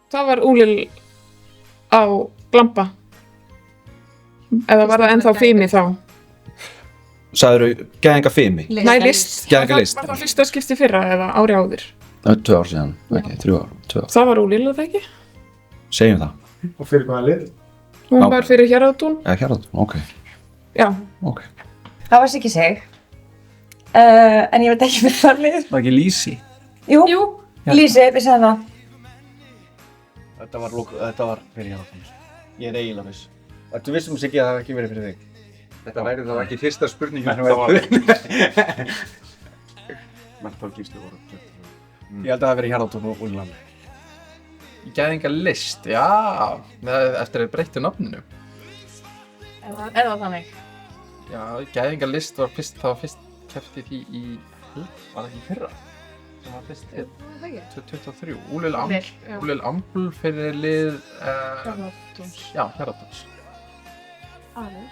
Það var Úlil á Glampa. Eða var það ennþá Fimi þá? Sagðirðu gæðinga Fimi? Nei, list. Gæðingalist. Var það fyrsta skipti fyrra eða ári áður? 2 ár síðan, ekki, 3 ár, 2 ár. Það var Úlil, eða ekki? Segjum það. Og fyrir hvaða lið? Hún var fyrir Héraðatún. Eða Hjarðardún, ok. Já. Ok. Það var Siggi Sig. En ég veit ekki fyrir þar lið. Var ekki Lísi? Jú, Lísi, við segðum það. Þetta var fyrir Héraðatún. Ég eiginlega viss. Ertu vissum Siggi að það ekki verið fyrir þig? Þetta væri þá ekki fyrsta spurningin sem Þetta var- Mental Gísli voru. Ég held að það verið Héraðatún og Úlland. Í gæðingalist, já, eftir að breyttu nafninu. Er það þannig? Já, gæðingalist var fyrst keppt í því var það ekki í fyrra? Sem var fyrst Það ekki. 2023. Úlil, já. Úlil Ambl fyrir lið, Héraðatúns. já, Héraðatúns. Aðalur?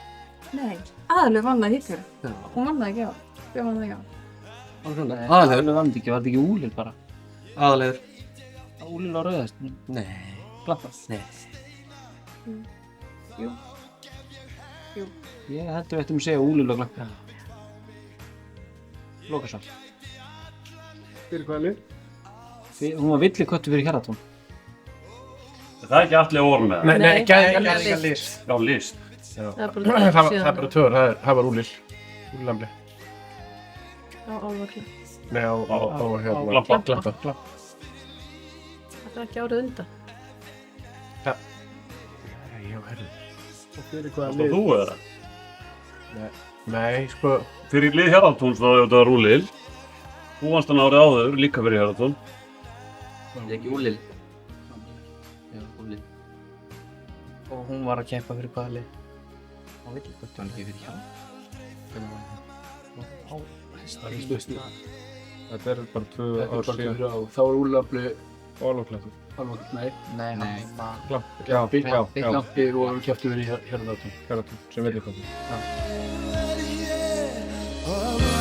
Nei, Aðalur vann það hittur. Hún vann það ekki á. Við vann það ekki á. Aðalhefur vann ekki, var þetta ekki Úlil bara? Aðalhefur. Úlil á rauðast? Nei. Glampa? Nei. Jú. Ég held við ættum að segja Úlil og Glampa. Lokasvar. Fyrir hvaða lið? Hún var villiköttur fyrir Héraðatún. Það er ekki allir orð með það. Nei, gæðingalist. Já, list. Það er bara 2 ár, það var Úlil. Úlil Ambli. Á Álfakli. Nei, á Glampa. Glampa. Það er ekki árið undan. Já, herru. Og fyrir hvaða Og lið? þú eða? Nei, sko, Fyrir lið Héraðatúns þá þetta var Úlil. Þú vannst hann árið áður, líka fyrir Héraðatún. Það er ekki Úlil. Já, Úlil. Og hún var að keppa fyrir hvaða lið? Á villiköttur. Var ekki fyrir Héraðatún. Þetta er bara 2 ár síðan. Þá var Úlafli Álfaklættur. Nei. Nei, Já, Glampi og kepptu verið Héraðatún. Héraðatún, sem vilja hvað. Oh,